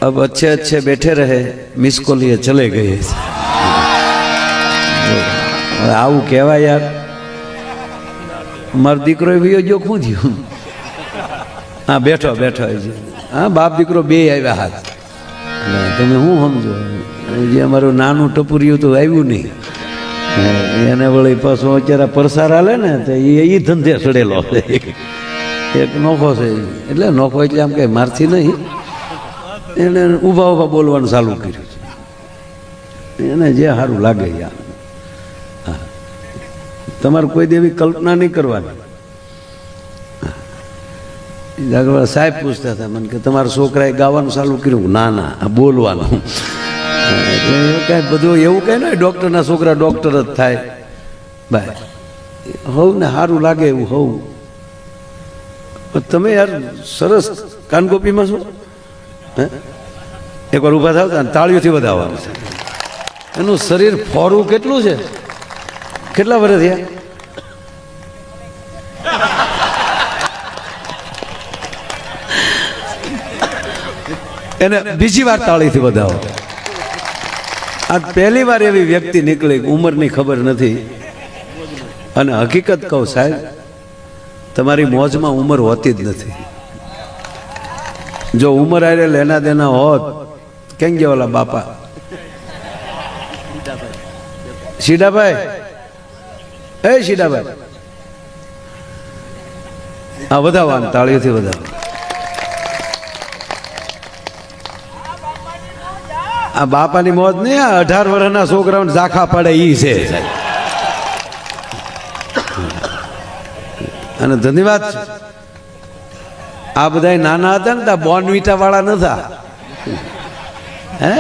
अब अच्छे अच्छे बैठे रहे मिस को लिए चले गए. આવું કહેવાય યાર? મારો દીકરો વિયો જો શું થયું? હા બેઠો બેઠો છે. હા બાપ દીકરો બે આવ્યા હાથ. તમે શું સમજો, જે અમારું નાનું ટપુરિયું તો આવ્યું નહીં, એને વળી પાછું અત્યારે પરસાર હાલે ને તો એ ધંધે સડેલો એક નોખો છે. એટલે નોખો એટલે આમ કઈ મારથી નહીં, એને ઊભા ઊભા બોલવાનું ચાલુ કર્યું છે, એને જે સારું લાગે યાર. હા તમારે કોઈ દેવી કલ્પના નહીં કરવાની. સાહેબ પૂછતા હતા મને કે તમારા છોકરાએ ગાવાનું ચાલુ કર્યું? ના ના, આ બોલવાનું. એટલે એવું કાંઈ બધું એવું કાંઈ નહીં, ડૉક્ટરના છોકરા ડૉક્ટર જ થાય ભાઈ, હોવ ને સારું લાગે એવું હોવ. તમે યાર સરસ કાનગોપીમાં છો, હે એકવાર ઊભા થાવ ને તાળીઓથી વધાવવાનું છે. એનું શરીર ફોરું કેટલું છે, કેટલા વર્ષ થયા? એને બીજી વાર તાળીથી વધાવો. આ પહેલી વાર એવી વ્યક્તિ નીકળી, ઉંમરની ખબર નથી. અને હકીકત કહું સાહેબ, તમારી મોજમાં ઉંમર હોતી જ નથી. જો ઉંમર આરે લેના દેના હોત, કેમ ગયા ઓલા બાપા સીડાભાઈ, એ સીડાભાઈ, આ વધાવવાનું તાળીઓથી વધાવો. આ બાપાની મોજ નહીં, આ 18 વર્ષના છોકરાઓને ઝાખા પડે ઈ છે. અને ધન્યવાદ છે, આ બધા નાના હતા ને ત્યાં બોર્નવિટા વાળા નતા, હે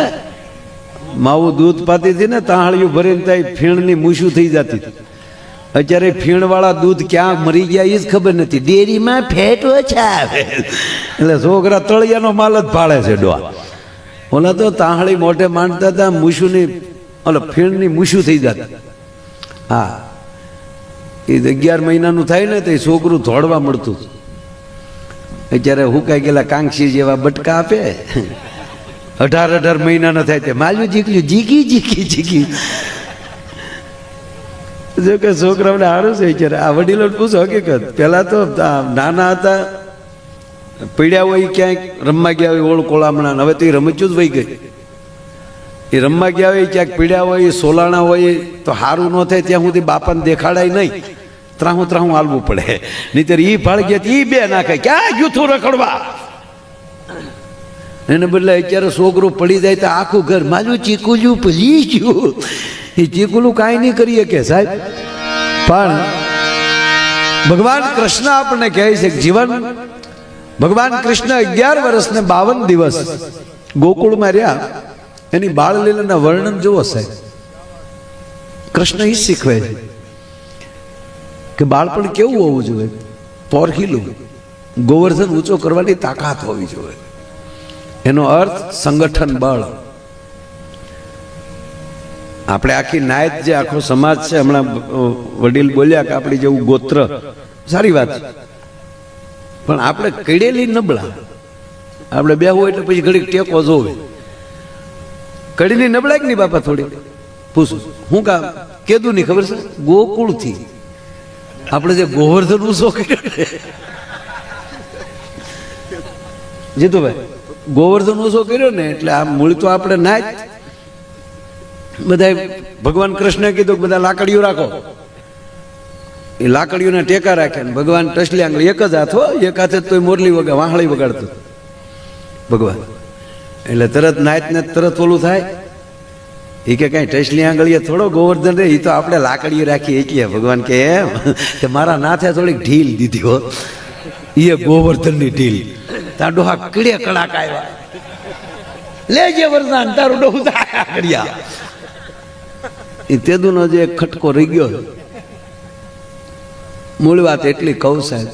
માવું દૂધ પાતી હતી ને તાહળિયું ભરીને ત્યાં ફીણની મૂછું થઈ જતી હતી. અત્યારે ફીણવાળા દૂધ ક્યાં મરી ગયા એ જ ખબર નથી, ડેરીમાં ફેટ ઓછા આવે એટલે છોકરા તળિયાનો માલ જ ભાળે છે ડોહા. ઓલા તો તાહળી મોઢે માંડતા હતા, મૂછુંની ઓલો ફીણની મૂછું થઈ જતી. હા એ 11 મહિનાનું થાય ને તો એ છોકરું ધોડવા મળતું. અત્યારે હુકાઈ ગયેલા કાંક્ષી જેવા બટકા આપે, 18 મહિનાના થાય તે માલ્યું જીક્યું જીકી જીકી જીકી. જો કે છોકરાઓને સારું છે અત્યારે. આ વડીલો પૂછો હકીકત, પહેલા તો નાના હતા, પીડ્યા હોય ક્યાંક રમવા ગયા હોય ઓળકોળામણા, હવે તો એ રમચ્યું જ વહી ગઈ. એ રમવા ગયા હોય ક્યાંક પીડ્યા હોય, સોલાણા હોય તો સારું ન થાય ત્યાં સુધી બાપાને દેખાડાય નહીં, ત્રાહું હાલવું પડે. નહીતર ઈ ભાળ ગયા ઈ બે નાખે, ક્યાં જૂથું રખડવા. એને બદલે અત્યારે છોકરું પડી જાય તો આખું ઘર મારું ચીકુલું ભૂલી ગયું. એ ચીકુલું કાંઈ નહીં કરીએ કે સાહેબ. પણ ભગવાન કૃષ્ણ આપણને કહે છે કે જીવન, ભગવાન કૃષ્ણ 11 વર્ષ ને 52 દિવસ ગોકુળમાં રહ્યા. એની બાળલીલાના વર્ણન જુઓ સાહેબ. કૃષ્ણ એ શીખવે છે કે બાળપણ કેવું હોવું જોઈએ, પોરખીલું, ગોવર્ધન ઊંચો કરવાની તાકાત હોવી જોઈએ. એનો અર્થ સંગઠન બળ. આપણે આખી નાયત જે આખો સમાજ છે, હમણાં વડીલ બોલ્યા કે આપણી જેવું ગોત્ર, સારી વાત છે, પણ આપણે કડેલી નબળા. આપણે બેહવું એટલે પછી ઘડીક ટેકો જોવે. કડીની નબળા કે નહીં બાપા? થોડી પૂછું હું કામ કીધું નહીં ખબર છે, ગોકુળથી આપણે જે ગોવર્ધન ઊંચો કર્યો જીતુભાઈ, ગોવર્ધન ઊંચો કર્યો ને એટલે આ મૂળ તો આપણે ના જ. બધા ભગવાન કૃષ્ણે કીધું કે બધા લાકડીઓ રાખો, એ લાકડીઓના ટેકા રાખ્યા ને ભગવાન ટસલી આંગળી એક જ હાથ હોય, એક હાથે તો મોરલી વગા વાહળી વગાડતો ભગવાન. એટલે તરત નાયત ને તરત ઓલું થાય. એ કે કઈ ટસલી આંગળીએ થોડો ગોવર્ધન રે, એ તો આપણે લાકડીઓ રાખી એકીએ. ભગવાન કે એમ કે મારા નાથે થોડીક ઢીલ દીધી હો, એ ગોવર્ધનની ઢીલ. તાર ડોહા કીડે કડાક આવ્યા, લેજે વરદાન તારું ડોહું કર્યા. એ તેદુનો જે ખટકો રહી ગયો. મૂળ વાત એટલી કહું સાહેબ,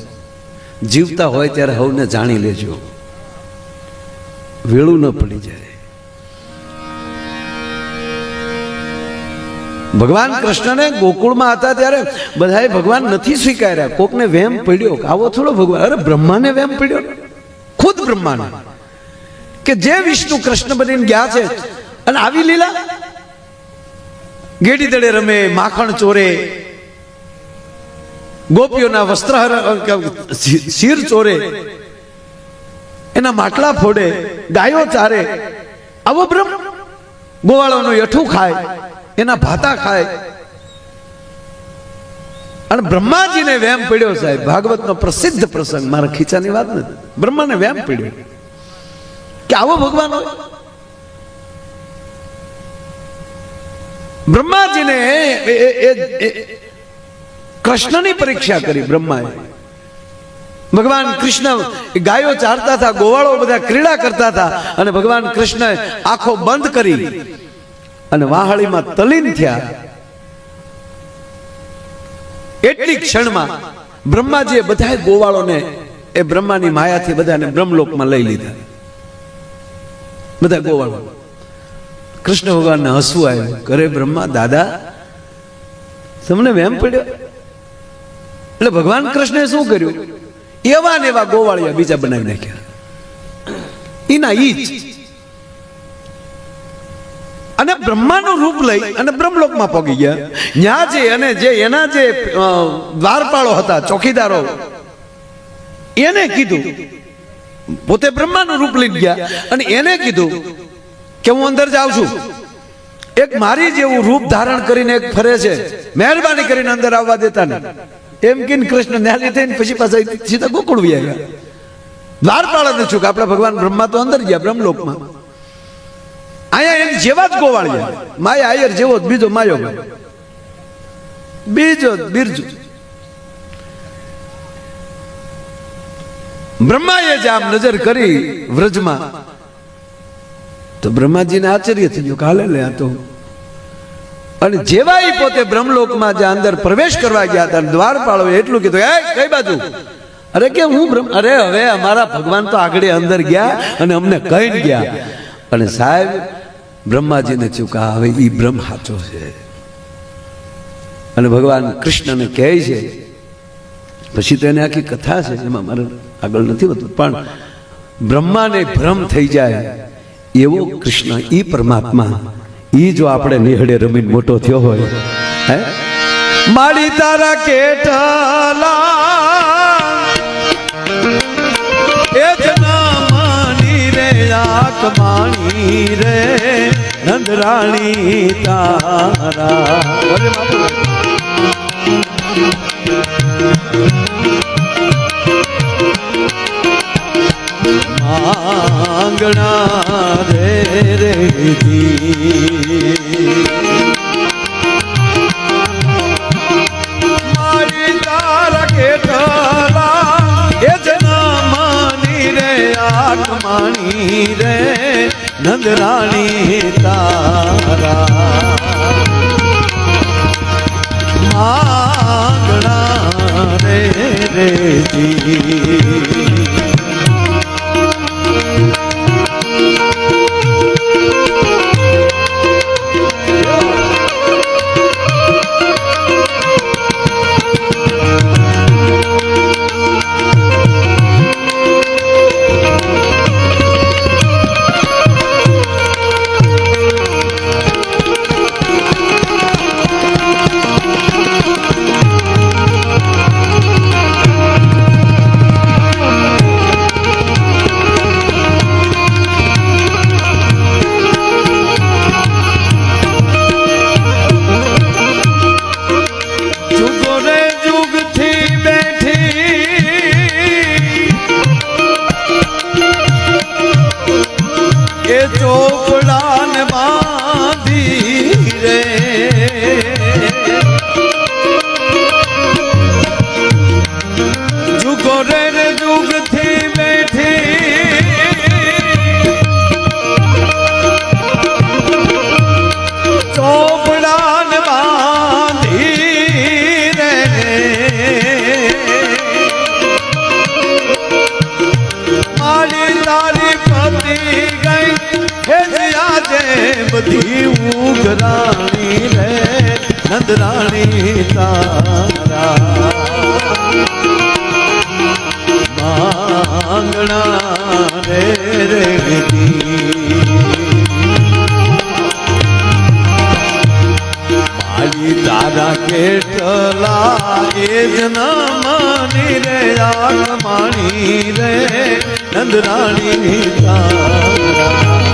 જીવતા હોય ત્યારે હવને જાણી લેજો. વેળું ન પડી જાય. ભગવાન કૃષ્ણને ગોકુળમાં હતા ત્યારે બધાએ ભગવાન નથી સ્વીકાર્યા. કોકને વેમ પડ્યો કે આવો થોડો ભગવાન. અરે બ્રહ્માને વેમ પડ્યો, ખુદ બ્રહ્માને, કે જે વિષ્ણુ કૃષ્ણ બનીને ગયા છે અને આવી લીલા, ગેડી દડે રમે, માખણ ચોરે, ગોપીઓના વસ્ત્ર શીર ચોરે, એના માટલા ફોડે, ગાયો ચારે, આવો બ્રહ્મ ગોવાળોનું યઠું ખાય, એના ભાતા ખાય. અને બ્રહ્માજીને વેમ પડ્યો. સાહેબ, ભાગવતનો પ્રસિદ્ધ પ્રસંગ, મારા ખીચાની વાત નથી. બ્રહ્માને વેમ પડ્યો કે આવો ભગવાન હોય. બ્રહ્માજીને કૃષ્ણની પરીક્ષા કરી બ્રહ્માએ. ભગવાન કૃષ્ણ ગાયો ચારતા હતા, ગોવાળો બધા ક્રીડા કરતા હતા, અને ભગવાન કૃષ્ણ આંખો બંધ કરી અને વાહાળીમાં તલીન થયા. એટલી ક્ષણમાં બ્રહ્માજીએ બધા ગોવાળોને એ બ્રહ્માની માયાથી બધાને બ્રહ્મલોકમાં લઈ લીધા. બધા ગોવાળો. કૃષ્ણ ભગવાનને હસવું આવ્યું. કરે બ્રહ્મા, દાદા તમને વેમ પડ્યો? એટલે ભગવાન કૃષ્ણે શું કર્યું? એવા ને એવા ગોવાળિયા બીજા બનાવી નાખ્યા. એના ઈજ અને બ્રહ્માનું રૂપ લઈ અને બ્રહ્મલોકમાં પહોંચી ગયા. ત્યાં જે અને જે એના જે દ્વારપાળો હતા, ચોકીદારો, એને કીધું, પોતે બ્રહ્માનું રૂપ લઈ ગયા અને એને કીધું કે હું અંદર જાઉં છું. એક મારી જેવું રૂપ ધારણ કરીને એક ફરે છે, મહેરબાની કરીને અંદર આવવા દેતા નહીં. એમ કે કૃષ્ણ ન્યાલી થઈને પછી પાછા સીધા ગોકુળ ગયા. દ્વારપાળ ને છું કે આપણા ભગવાન બ્રહ્મા તો અંદર ગયા બ્રહ્મલોકમાં. અહીંયા એની જેવા જ ગોવાળિયા, માયા આયર જેવો જ બીજો માયો, બીજો બિરજુ. બ્રહ્માએ જ આમ નજર કરી વ્રજમાં તો બ્રહ્માજીને આશ્ચર્ય થઈ ગયું કે હાલે લે આ તો. અને જેવા ઈ પોતે બ્રહ્મલોકમાં જે અંદર પ્રવેશ કરવા ગયા હતા, દ્વારપાળો એટલું કીધું, એ કઈ બાજુ? અરે કે હું અરે હવે અમારા ભગવાન તો આગળ અંદર ગયા અને અમને કહીને ગયા. અને સાહેબ બ્રહ્માજીને ચૂકા હવે ઈ બ્રહ્મ સાચો છે. અને ભગવાન કૃષ્ણને કહે છે, પછી તો એને આખી કથા છે, એમાં મારે આગળ નથી હોતું, પણ બ્રહ્માને ભ્રમ થઈ જાય એવો કૃષ્ણ, ઈ પરમાત્મા, ઈ જો આપણે નિહળે રમીને મોટો થયો હોય, હે માડી તારા કેટલા એ જના માની રે આક માણી રે નંદરાણી તારા. માંગણા રે રે મારી તારા કેટલા એ જના માની રે આખ માણી રે નંદરાણી તારા. માંગણા રે રે ચોપડાન બાંધી રે જુગો રે જુગથી બેઠી ચોપડાન બાંધી રે મારી તારી પતિ હે આજે બધી ઉઘરાણી રે નંદરાણી તારા માંગણા રે મારી તારા કેટલા એ જન્મની રે આત્માણી રે નંદરાણી તારા